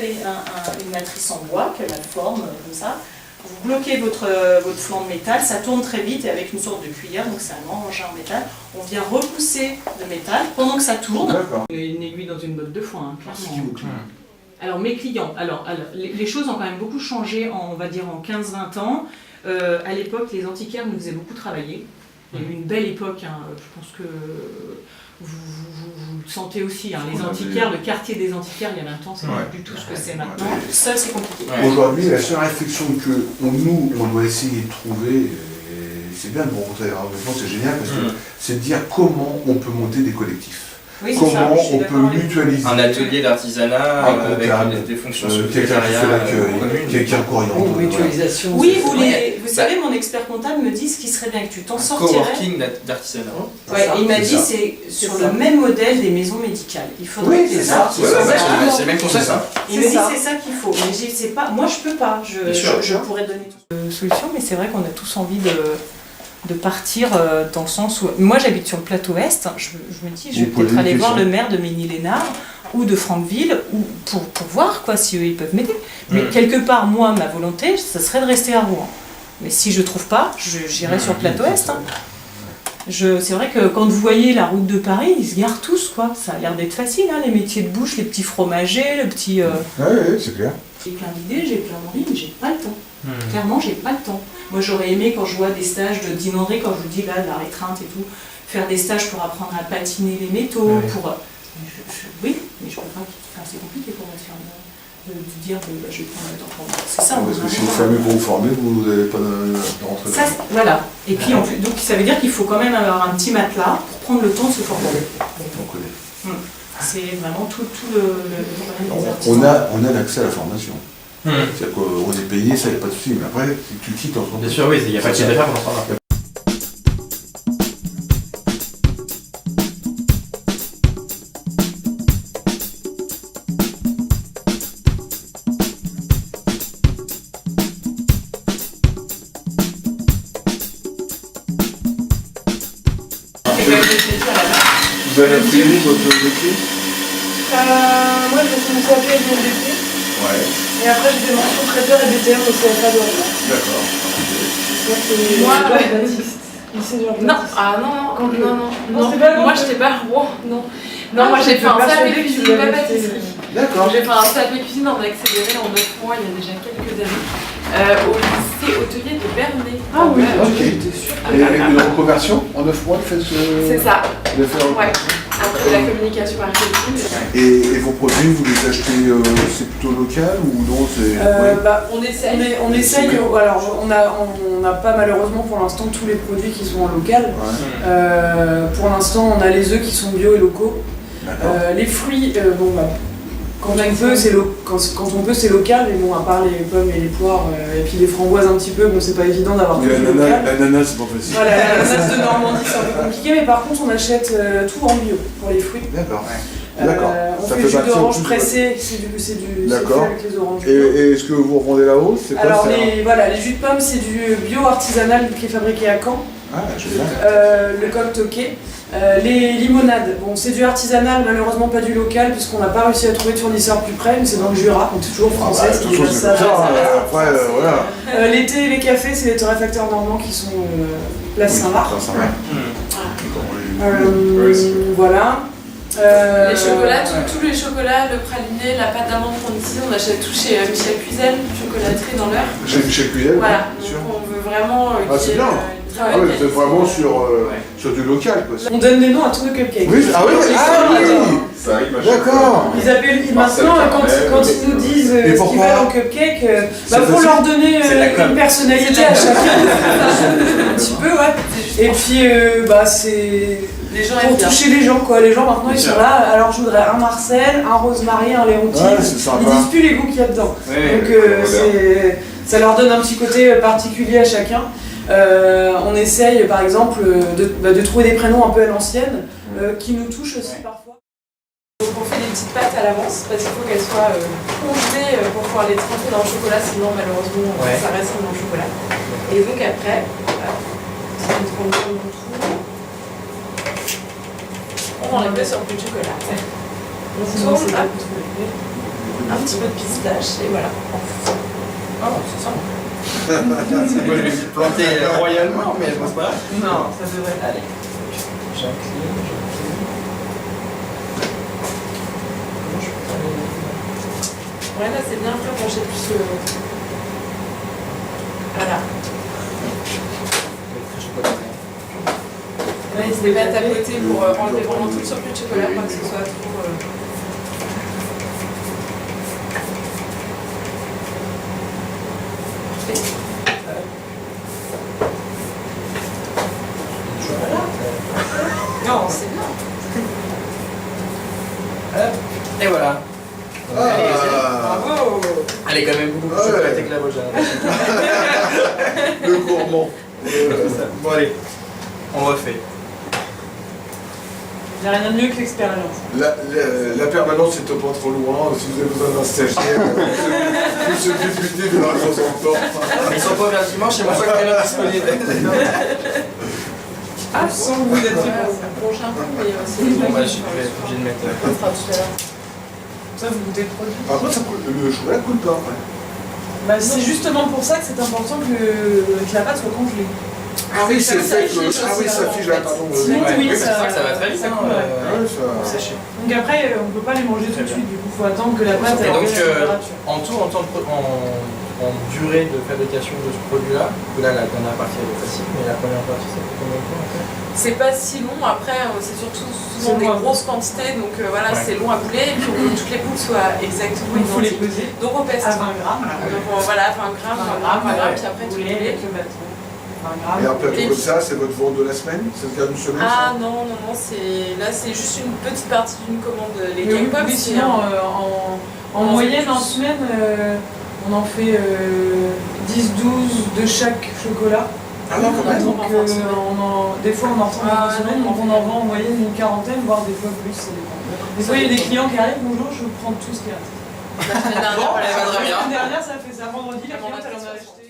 avez une matrice en bois qui a la forme comme ça. Vous bloquez votre flanc de métal, ça tourne très vite et avec une sorte de cuillère, donc c'est un grand engin en métal, on vient repousser le métal pendant que ça tourne. Une aiguille dans une botte de foin, hein, clairement. Alors mes clients, les choses ont quand même beaucoup changé on va dire en 15-20 ans. À l'époque, les antiquaires nous faisaient beaucoup travailler. Il y a eu une belle époque, hein, je pense que vous le sentez aussi, hein, les antiquaires, le quartier des antiquaires, il y a 20 ans, c'est pas du tout ce que c'est maintenant. Ça, c'est compliqué. Aujourd'hui, la seule réflexion que nous, on doit essayer de trouver, et c'est bien de vous rencontrer, c'est génial, parce que c'est de dire comment on peut monter des collectifs. Oui, comment on peut mutualiser un atelier d'artisanat avec des fonctions secrétariat communes, quelqu'un coriandre, mutualisation. Oui, vous savez, mon expert comptable me dit ce qui serait bien que tu t'en sortirais. Coworking d'artisanat. Ouais, il m'a dit c'est sur le même modèle des maisons médicales. Il faudrait que c'est ça. C'est le même concept. Il me dit c'est ça qu'il faut. Mais je sais pas, moi je peux pas. Je pourrais donner toute solution, mais c'est vrai qu'on a tous envie de partir dans le sens où... Moi j'habite sur le plateau Est, je me dis je vais peut-être aller voir le maire de Ménil-Lénard ou de Franqueville pour voir quoi, si eux ils peuvent m'aider. Mais quelque part, moi, ma volonté, ça serait de rester à Rouen. Mais si je trouve pas, j'irai sur le plateau Est. Hein. C'est vrai que quand vous voyez la route de Paris, ils se garent tous, quoi. Ça a l'air d'être facile, hein, les métiers de bouche, les petits fromagers, le petit... Oui, c'est clair. J'ai plein d'idées, j'ai plein d'envie, mais j'ai pas le temps. Clairement, j'ai pas le temps. Moi, j'aurais aimé, quand je vois des stages de Dean André, quand je vous dis là, de la rétreinte et tout, faire des stages pour apprendre à patiner les métaux, pour... Oui, mais je peux pas... Enfin, c'est compliqué pour moi de dire que je vais prendre le temps pour moi. C'est ça. Parce que si vous fermez pour vous former, vous n'avez pas de rentrée. Ça, voilà. Et puis, en plus, donc, ça veut dire qu'il faut quand même avoir un petit matelas pour prendre le temps de se former. On connaît. C'est vraiment tout le on a l'accès à la formation. C'est-à-dire qu'on est payé, ça, il n'y a pas de souci. Mais après, si tu quittes en bien sûr, oui, il n'y a pas de chiffre d'affaires pour ça. Vous avez appris votre métier? Moi, je fais mon CAP et mon BP. Ouais. Et après, j'ai des mentions traiteur et BTM au CFA de Rouen. D'accord. Moi, Baptiste. Lycée Georges Non, Baptiste. ah non. Pas Moi, j'étais pas à Rouen, non. Non, moi j'ai fait un CAP cuisine, pas pâtisserie. D'accord. J'ai fait un CAP cuisine en accéléré en 9 mois il y a déjà quelques années. Au lycée hôtelier de Bernay. Ah oui, ok. Et une reconversion en 9 mois, vous faites ce... C'est ça. Vous avez fait la Ouais. reconversion. Après la communication marketing. Et vos produits, vous les achetez, c'est plutôt local ou non? On essaye. Alors, on n'a pas malheureusement pour l'instant tous les produits qui sont en local. Ouais. Pour l'instant, on a les œufs qui sont bio et locaux. Les fruits, quand on peut, c'est local, mais bon, à part les pommes et les poires, et puis les framboises un petit peu, bon, c'est pas évident d'avoir tout du local. L'ananas, c'est pas facile. Voilà, l'ananas de Normandie, c'est un peu compliqué, mais par contre, on achète tout en bio pour les fruits. D'accord. D'accord. On fait du jus d'orange pressé, c'est fait avec les oranges. Et est-ce que vous revendez là-haut? Alors, les jus de pommes, c'est du bio artisanal qui est fabriqué à Caen. Ah, génial. Le coq toqué. Les limonades, bon, c'est du artisanal, malheureusement pas du local, puisqu'on n'a pas réussi à trouver de fournisseur plus près, mais c'est dans le Jura, donc c'est toujours français, c'est déjà ça. Après, voilà. Les thés et les cafés, c'est les torréfacteurs normands qui sont place Saint-Marc. Voilà. Les chocolats, tous les chocolats, le praliné, la pâte d'amande qu'on utilise, on achète tout chez Michel Puzel, chocolaterie dans l'heure. Chez Michel Puzel, voilà, bien sûr. Donc on veut vraiment c'est bien. Vous êtes vraiment sur du local, quoi. On donne des noms à tous nos cupcakes. Oui, ça arrive. D'accord. Ils appellent maintenant, quand ils nous disent ce qu'ils veulent en cupcake, faut leur donner une personnalité à chacun. Un petit peu, ouais. Et puis, c'est pour toucher les gens, quoi. Les gens maintenant ils sont là, alors je voudrais un Marcel, un Rosemary, un Léontine. Ils disent plus les goûts qu'il y a dedans. Donc ça leur donne un petit côté particulier à chacun. On essaye par exemple de trouver des prénoms un peu à l'ancienne qui nous touchent aussi parfois. Donc on fait des petites pâtes à l'avance parce qu'il faut qu'elles soient congelées pour pouvoir les tremper dans le chocolat, sinon malheureusement ça reste dans le chocolat. Et donc après, on enlève sur plus de chocolat. On tourne. un petit peu de pistache et voilà. Ah, c'est ça. Moi je vais me planter royalement, mais bon, c'est pas grave. Non, ça devrait aller. J'incline. Ouais, là c'est bien fait, pencher plus le. Voilà. Là, n'hésitez pas à tapoter pour enlever vraiment tout le surplus de chocolat, pas que ce soit trop. Non, c'est bien. Et voilà. Bravo. Elle est quand même beaucoup plus chocolatée que la vôtre. Le gourmand. Bon allez, on refait. Il n'y a rien de mieux que l'expérience. La permanence est pas trop loin. Si vous avez besoin d'un stagiaire, vous se députer de la temps en temps. Mais ils sont pas ouverts dimanche, c'est moi pas très bien disponible. Ah, sans que vous êtes fait pour ça. Bon, j'ai un peu, mais c'est Bon bah je vais être obligé de mettre. On fera tout à l'heure. Ça, vous goûtez le produit. Par contre, le chocolat coule pas. Bah, c'est justement pour ça que c'est important que la pâte soit congelée. Ah oui, c'est fait que. fiche Ah oui, ça fiche là, pardon. Sinon, Ouais, oui, mais c'est ça que ça va très vite. ça coule, ouais. Ouais, ça. Sécher. Donc après, on ne peut pas les manger tout de suite, du coup, il faut attendre que la pâte Et elle donc, revienne à la température. en tout, en durée de fabrication de ce produit-là, là la dernière partie elle est facile, mais la première partie ça fait combien de temps après? C'est pas si long, après c'est surtout souvent des grosses quantités, donc voilà, Ouais. c'est long à couler, et puis on veut que toutes les boules soient exactement Il faut les identiques. peser Donc on pèse à tout. 20 grammes. Donc voilà, 20 grammes, 20 grammes, puis après tout couler couler. avec le bâton. 20 Et grammes. un plateau Et comme puis- ça, c'est votre vente de la semaine? C'est le cas d'une semaine? Ah ça non, là c'est juste une petite partie d'une commande. Les Mais oui, cake pops, oui, c'est sinon, un- en moyenne, en semaine, on en fait 10-12 de chaque chocolat. Ah oui, quand même. Donc, des fois, on en retrouve Ah, en semaine, non, donc on en vend en moyenne une quarantaine, voire des fois plus. Ça dépend. Des fois, il y a des clients qui arrivent, bonjour, je prends tout ce qu'il y a. La semaine dernière, on l'avait La pas très bien. semaine dernière, ça fait ça. Vendredi, la cliente, elle en a acheté.